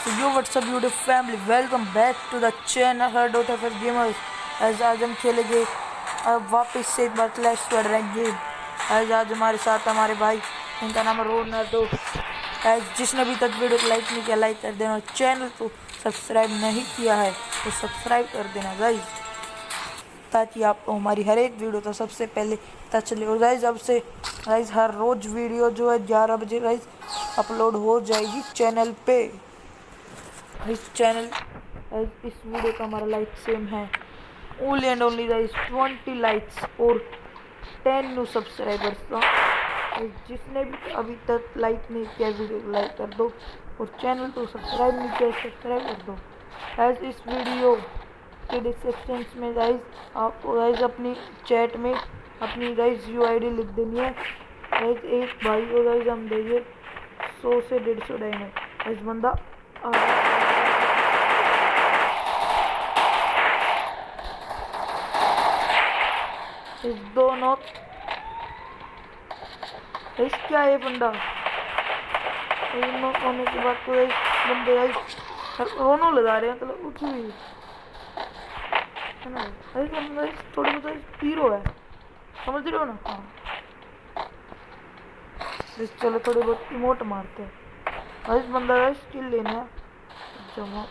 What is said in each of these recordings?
Yo what's up YouTube family, welcome back to the channel her dot F gamers. आज हम खेलेंगे अब वापस से एक बार क्लैश स्क्वाड रैंक गेम। आज हमारे साथ हमारे भाई, इनका नाम है रोनाल्डो। जिसने अभी तक वीडियो को लाइक नहीं किया, लाइक कर देना। चैनल को सब्सक्राइब नहीं किया है तो सब्सक्राइब कर देना गाइज, ताकि आपको हमारी हर एक वीडियो तो सबसे पहले पता चले। और गाइज अब से गाइज हर रोज़ वीडियो जो है 11 बजे गाइज अपलोड हो जाएगी चैनल पे। इस चैनल इस वीडियो का हमारा लाइक सेम है only and only guys 20 likes और 10 न्यू सब्सक्राइबर्स। जिसने भी अभी तक लाइक नहीं किया वीडियो को लाइक कर दो, और चैनल को सब्सक्राइब नहीं किया सब्सक्राइब कर दो। गाइस इस वीडियो के डिस्क्रिप्शन में गाइस आपको गाइस अपनी चैट में अपनी गाइस यूआईडी लिख देनी है। गाइस एक भाई को गाइस हम देंगे 100 से 150 डायमंड। गाइस बंदा इस दो नॉक इस क्या है बंदा नॉक होने के बाद तो इस बंदे दोनों लगा रहे हैं, मतलब कुछ भी है ना। थोड़ी बहुत हीरो है, समझ रहे हो ना। हाँ चलो थोड़ी बहुत इमोट मारते हैं। इस बंदा का स्किल लेना है जमा।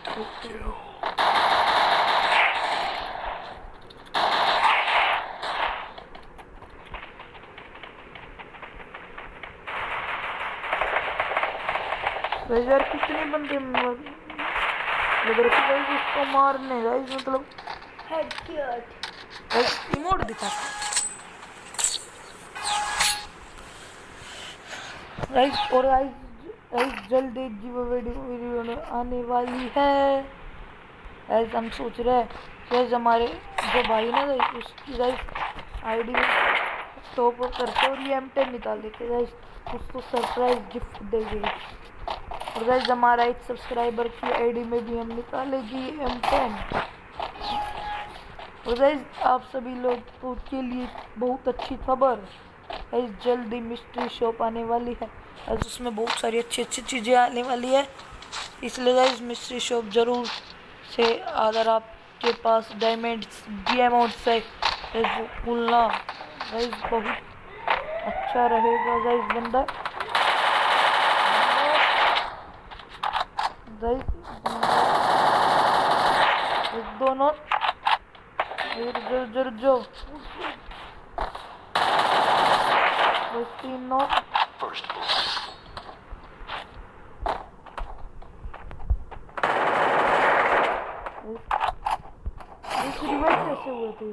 यार कितने बंदे इसको मारने गाइस, मतलब इमोट दिखा गाइस। और गाइस जल्दी वीडियो आने वाली है। गाइस हम सोच रहे हैं गाइस हमारे जो भाई ना गाइस उसकी गाइस आईडी टॉप अप करते और ये M10 निकाल देते गाइस, उसको सरप्राइज गिफ्ट देंगे। और गाइस हमारा एक सब्सक्राइबर की आईडी में भी हम निकालेगी M10। और गाइस आप सभी लोगों के लिए बहुत अच्छी खबर, गाइस जल्दी मिस्ट्री शॉप आने वाली है। गाइस उसमें बहुत सारी अच्छी अच्छी चीज़ें आने वाली है, इसलिए गाइस मिस्ट्री शॉप ज़रूर से अगर आपके पास डायमंड्स DMs है गाइस वो खुलना गाइस बहुत अच्छा रहेगा। गाइस बंदा गाइस दोनों जो 3 नॉक रिवाइव कैसे हुए थे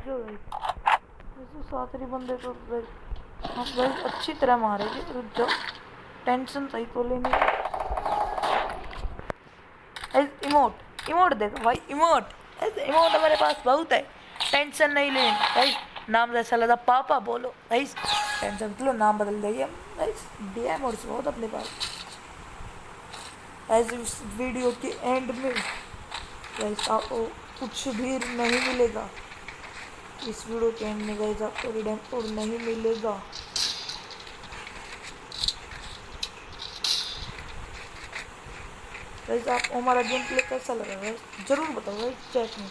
जो सातरी बंदे तो हम गाइस अच्छी तरह मारेंगे। रुक जाओ, टेंशन सही तो लेने। इमोट देखो भाई, इमोट हमारे पास बहुत है, टेंशन नहीं लेनी गाइस। नाम जैसा लगा पापा बोलो गाइस, टेंशन लो नाम बदल देंगे गाइस। DMs बहुत अपने पास। गाइस इस वीडियो के एंड में गाइस आपको कुछ भी नहीं मिलेगा। इस वीडियो के एंड में गाइस आपको रिडीम कोड नहीं मिलेगा। गाइस आप हमारा गेम प्ले कैसा लगा गाइस जरूर बताओ गाइस चैट में।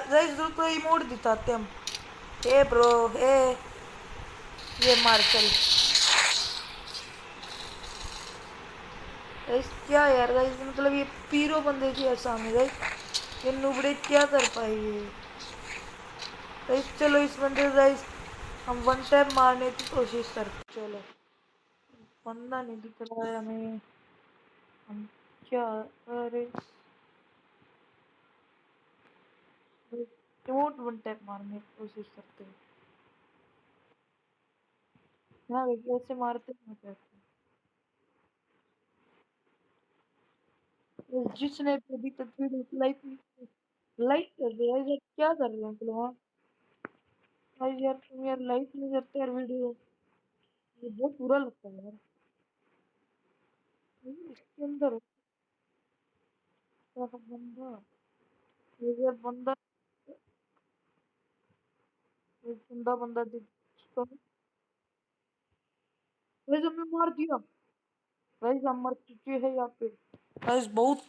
गाइस को इमोट दिखाते हम। हे ब्रो हे ये मार्शल गाइस क्या यार गाइस, मतलब ये पीरो बंदे की आसामी गाइस, ये नुबड़े क्या कर पाएंगे गाइस। चलो इस बंदे गाइस हम वन टैप मारने की कोशिश करते। चलो बंदा नहीं दिख रहा है हमें, हम क्या अरे इमोट वन टैप मारने की कोशिश करते हैं। हाँ कैसे मारते हैं जिसने भी अभी तक वीडियो को लाइक कर दिया यार, क्या कर रहे हैं तुम वहाँ? भाई यार तुम यार लाइक नहीं करते यार वीडियो, ये बहुत बुरा लगता है यार। इसके अंदर होता है बंदा, ये यार बंदा, एक बंदा बंदा दिख, वैसे हमें मार दिया। वैसे हम मर चुके हैं यहाँ पे। वैसे बहुत,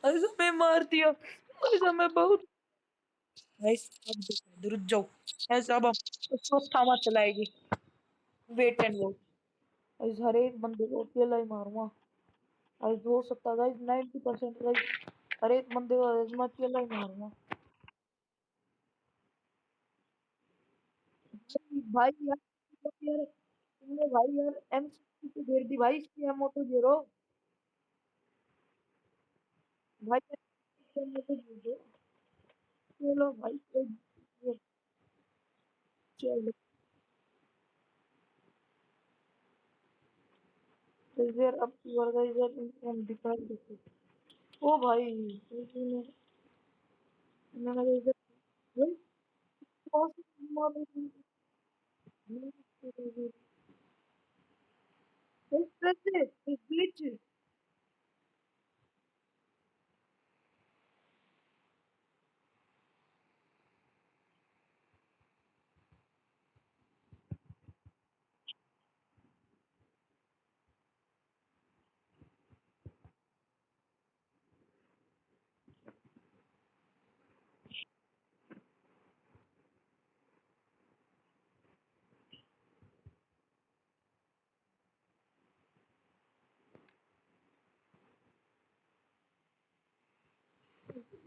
वैसे हमें मार दिया। वैसे हमें बहुत, वैसे अब देखो रुक जाओ। ऐसे अब हम उसको थामा चलाएगी, वेट एंड वॉच। वैसे हर एक बंदे को अकेला ही मारूंगा। वैसे हो सकता है 90% वैसे हर एक बंदे को वैसे मैं अकेला ही मारूंगा। भाई यार, यार तुमने भाई यार M60 को घेर दी भाई, इसकी एमओ तो घेरो भाई, एमओ तो घेर दो। चलो भाई ये, चलो यार अब की बार गाइस यार इनको हम दिखा देते। ओ भाई इन्होंने, इन्होंने इधर भाई कौन सी मार रही थी? इस तरह से इस ग्लिच।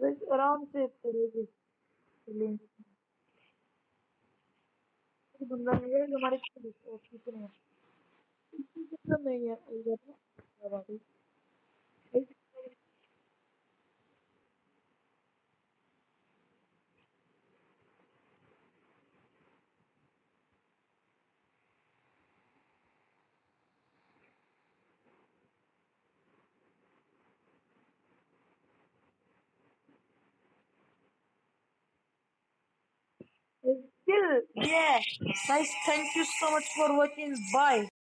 बस आराम से करोगे चलेंगे। कोई बंदा नहीं है जो हमारे ऑफिस में, कितना नहीं है इधर ना। क्या बात है? Still, yeah. Guys, thank you so much for watching. Bye.